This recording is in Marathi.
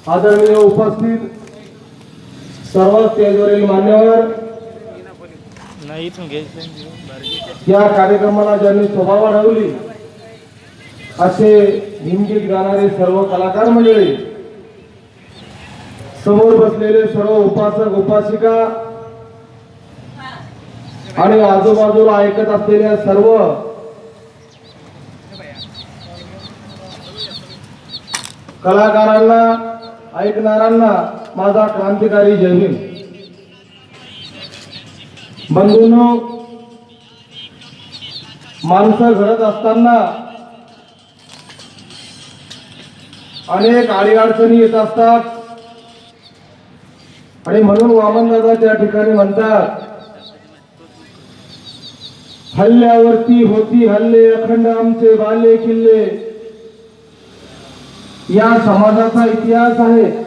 आदरणीय उपस्थित सर्व स्टेजवरील मान्यवर, या कार्यक्रमाला ज्यांनी शोभा वाढवली असे हिंदगीत गाणारे सर्व कलाकार मंडळी, समोर बसलेले सर्व उपासक उपासिका आणि आजूबाजूला ऐकत असलेल्या सर्व कलाकारांना, ऐकणाऱ्यांना माझा क्रांतिकारी जय भीम. बंधूंनो, माणसं घडत असताना अनेक अडीअडचणी येत असतात आणि म्हणून वामनदादा त्या ठिकाणी म्हणतात, हल्ल्यावरती होती हल्ले अखंड आमचे बाले किल्ले. या समाजाचा इतिहास आहे.